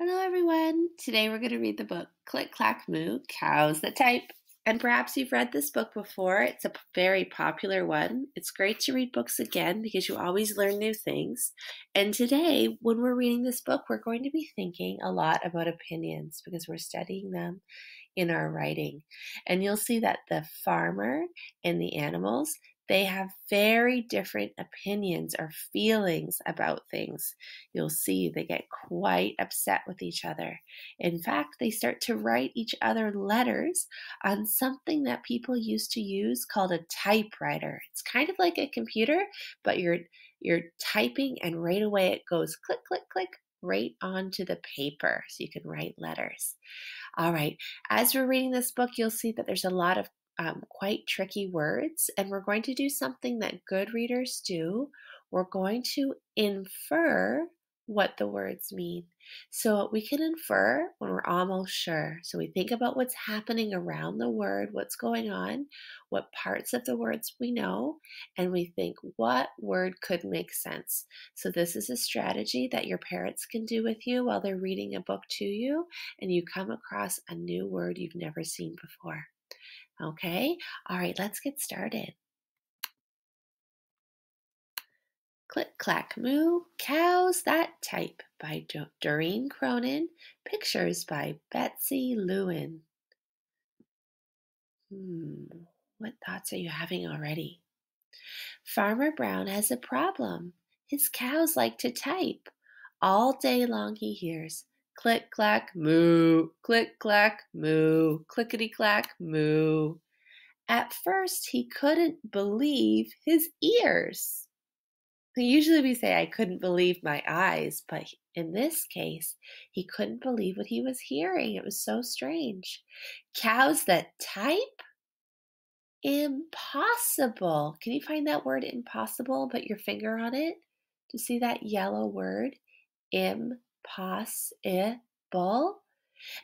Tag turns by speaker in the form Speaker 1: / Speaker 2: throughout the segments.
Speaker 1: Hello, everyone. Today we're going to read the book Clack Moo, Cows That Type. And perhaps you've read this book before. It's a very popular one. It's great to read books again because you always learn new things. And today, when we're reading this book, we're going to be thinking a lot about opinions because we're studying them in our writing. And you'll see that the farmer and the animals, they have very different opinions or feelings about things. You'll see they get quite upset with each other. In fact, they start to write each other letters on something that people used to use called a typewriter. It's kind of like a computer, but you're typing and right away it goes click, click, click right onto the paper so you can write letters. All right, as we're reading this book, you'll see that there's a lot of quite tricky words, and we're going to do something that good readers do. We're going to infer what the words mean. So we can infer when we're almost sure. So we think about what's happening around the word, what's going on, what parts of the words we know, and we think what word could make sense. So this is a strategy that your parents can do with you while they're reading a book to you, and you come across a new word you've never seen before. Okay, all right, let's get started. Click, Clack, Moo, Cows That Type by Doreen Cronin. Pictures by Betsy Lewin. What thoughts are you having already? Farmer Brown has a problem. His cows like to type. All day long he hears click, clack, moo, click, clack, moo, clickety, clack, moo. At first, he couldn't believe his ears. Usually we say, I couldn't believe my eyes, but in this case, he couldn't believe what he was hearing. It was so strange. Cows that type? Impossible. Can you find that word impossible? Put your finger on it. Do you see that yellow word? Impossible.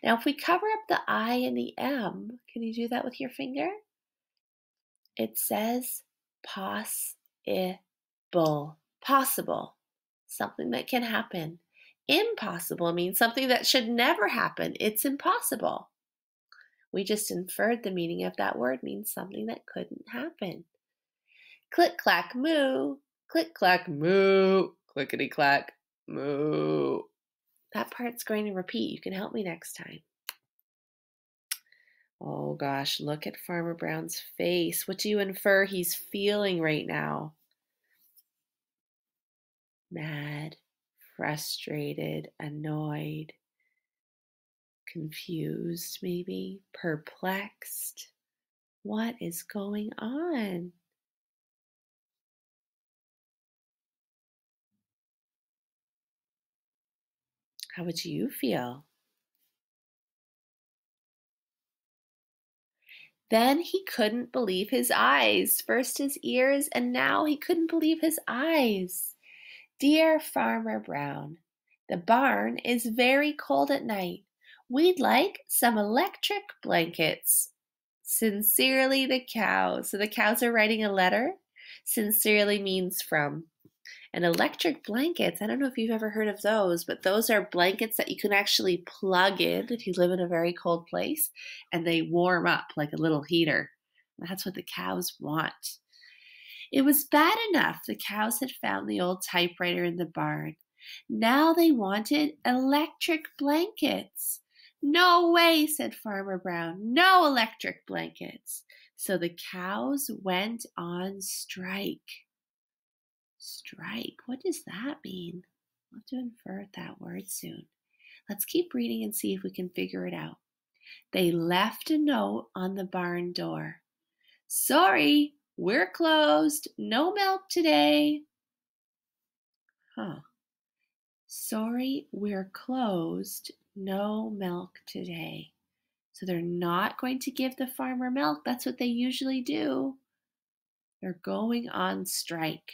Speaker 1: Now, if we cover up the I and the M, can you do that with your finger? It says possible. Possible. Something that can happen. Impossible means something that should never happen. It's impossible. We just inferred the meaning of that word means something that couldn't happen. Click, clack, moo. Click, clack, moo. Clickety, clack, moo. That part's going to repeat. You can help me next time. Oh gosh, look at Farmer Brown's face. What do you infer he's feeling right now? Mad, frustrated, annoyed, confused maybe, perplexed. What is going on? How would you feel? Then he couldn't believe his eyes. First his ears, and now he couldn't believe his eyes. Dear Farmer Brown, the barn is very cold at night. We'd like some electric blankets. Sincerely, the cows. So the cows are writing a letter. Sincerely means from. And electric blankets, I don't know if you've ever heard of those, but those are blankets that you can actually plug in if you live in a very cold place, and they warm up like a little heater. That's what the cows want. It was bad enough the cows had found the old typewriter in the barn. Now they wanted electric blankets. No way, said Farmer Brown. No electric blankets. So the cows went on strike. Strike. What does that mean? We'll have to infer that word soon. Let's keep reading and see if we can figure it out. They left a note on the barn door. Sorry, we're closed. No milk today. Sorry, we're closed. No milk today. So they're not going to give the farmer milk. That's what they usually do. They're going on strike.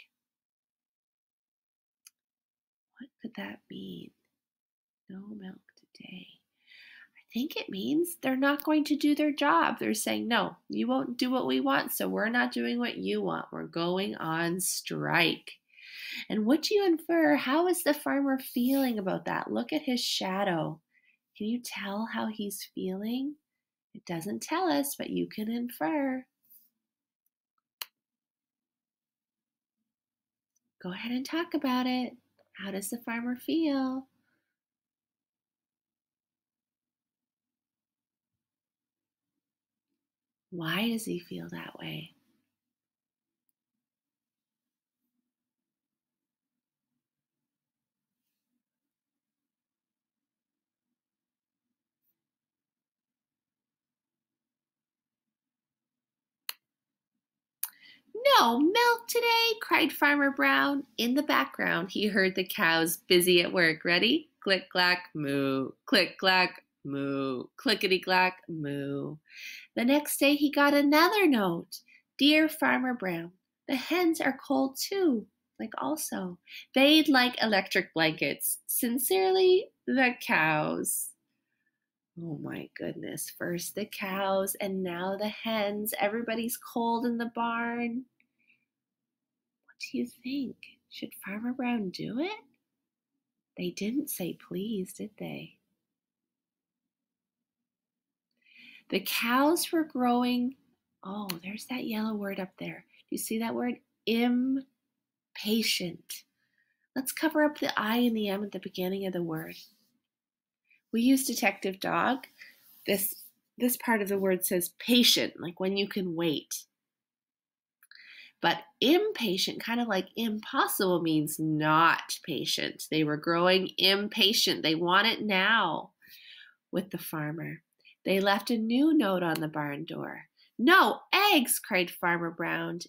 Speaker 1: What could that mean? No milk today. I think it means they're not going to do their job. They're saying, no, you won't do what we want, so we're not doing what you want. We're going on strike. And what do you infer? How is the farmer feeling about that? Look at his shadow. Can you tell how he's feeling? It doesn't tell us, but you can infer. Go ahead and talk about it. How does the farmer feel? Why does he feel that way? No milk today, cried Farmer Brown. In the background, he heard the cows busy at work. Ready? Click, clack, moo. Click, clack, moo. Clickety, clack, moo. The next day, he got another note. Dear Farmer Brown, the hens are cold too. Also, they'd like electric blankets. Sincerely, the cows. Oh my goodness. First the cows and now the hens. Everybody's cold in the barn. What do you think? Should Farmer Brown do it? They didn't say please, did they? The cows were growing. Oh, there's that yellow word up there. Do you see that word? Impatient. Let's cover up the I and the M at the beginning of the word. We use Detective Dog. This part of the word says patient, like when you can wait. But impatient, kind of like impossible, means not patient. They were growing impatient. They want it now with the farmer. They left a new note on the barn door. No eggs, cried Farmer Brown.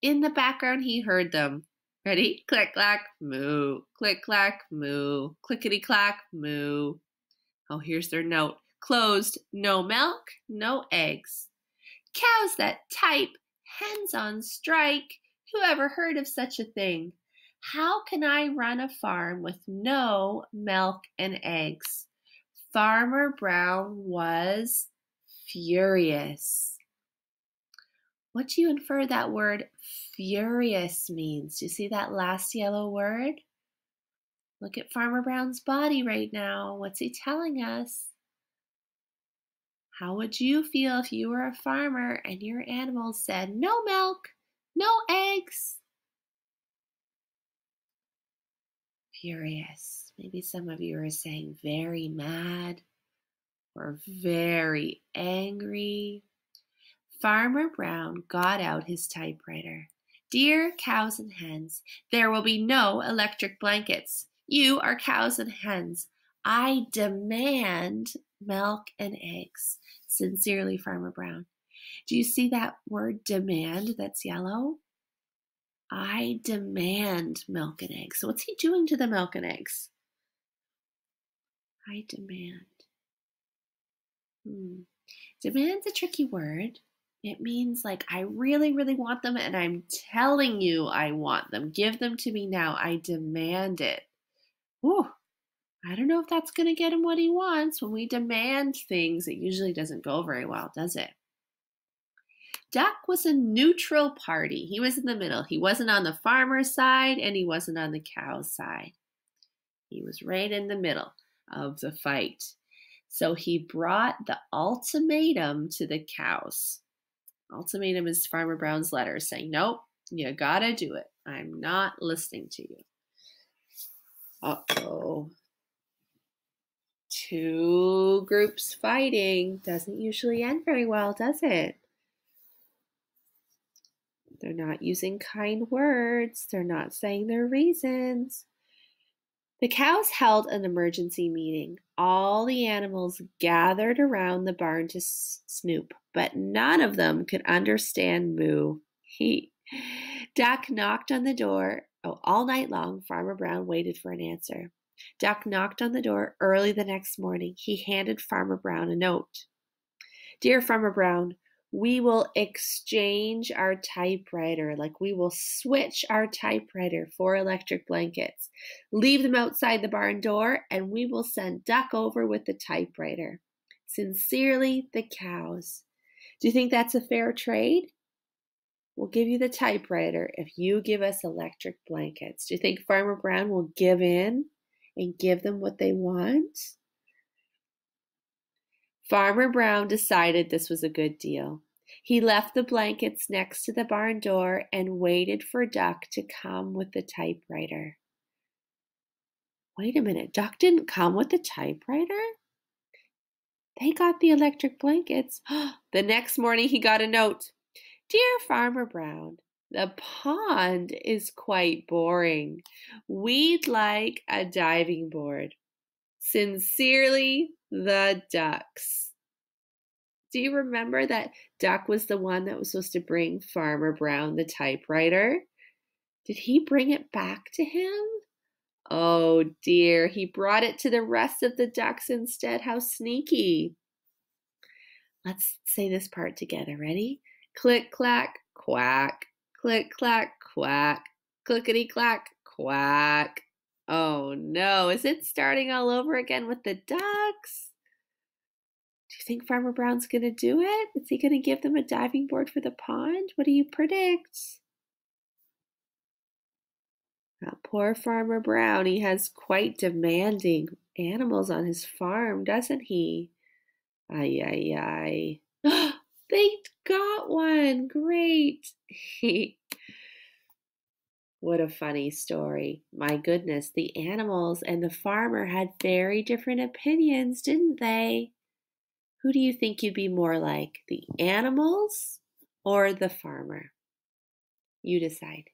Speaker 1: In the background, he heard them. Ready? Click, clack, moo. Click, clack, moo. Clickety, clack, moo. Oh, here's their note. Closed. No milk, no eggs. Cows that type, hens on strike. Who ever heard of such a thing? How can I run a farm with no milk and eggs? Farmer Brown was furious. What do you infer that word furious means? Do you see that last yellow word? Look at Farmer Brown's body right now. What's he telling us? How would you feel if you were a farmer and your animals said, no milk, no eggs? Furious. Maybe some of you are saying very mad or very angry. Farmer Brown got out his typewriter. Dear cows and hens, there will be no electric blankets. You are cows and hens. I demand milk and eggs. Sincerely, Farmer Brown. Do you see that word demand that's yellow? I demand milk and eggs. So what's he doing to the milk and eggs? I demand. Demand's a tricky word. It means like I really, really want them and I'm telling you I want them. Give them to me now. I demand it. Ooh, I don't know if that's going to get him what he wants. When we demand things, it usually doesn't go very well, does it? Duck was a neutral party. He was in the middle. He wasn't on the farmer's side and he wasn't on the cow's side. He was right in the middle of the fight. So he brought the ultimatum to the cows. Ultimatum is Farmer Brown's letter saying, nope, you gotta do it. I'm not listening to you. Uh-oh. Two groups fighting doesn't usually end very well, does it? They're not using kind words. They're not saying their reasons. The cows held an emergency meeting. All the animals gathered around the barn to snoop, but none of them could understand moo. Duck knocked on the door. All night long, Farmer Brown waited for an answer. Duck knocked on the door early the next morning. He handed Farmer Brown a note. Dear Farmer Brown, we will exchange our typewriter, like we will switch our typewriter for electric blankets. Leave them outside the barn door, and we will send Duck over with the typewriter. Sincerely, the cows. Do you think that's a fair trade? we'll give you the typewriter if you give us electric blankets. Do you think Farmer Brown will give in and give them what they want? Farmer Brown decided this was a good deal. He left the blankets next to the barn door and waited for Duck to come with the typewriter. Wait a minute, Duck didn't come with the typewriter? They got the electric blankets. The next morning he got a note. Dear Farmer Brown, the pond is quite boring. We'd like a diving board. Sincerely, the Ducks. Do you remember that Duck was the one that was supposed to bring Farmer Brown the typewriter? Did he bring it back to him? Oh dear, he brought it to the rest of the ducks instead. How sneaky. Let's say this part together. Ready? Click, clack, quack. Click, clack, quack. Clickety, clack, quack. Oh no, is it starting all over again with the ducks? Do you think Farmer Brown's going to do it? Is he going to give them a diving board for the pond? What do you predict? Oh, poor Farmer Brown. He has quite demanding animals on his farm, doesn't he? Ay, ay, ay. They got one. Great. What a funny story. My goodness, the animals and the farmer had very different opinions, didn't they? Who do you think you'd be more like, the animals or the farmer? You decide.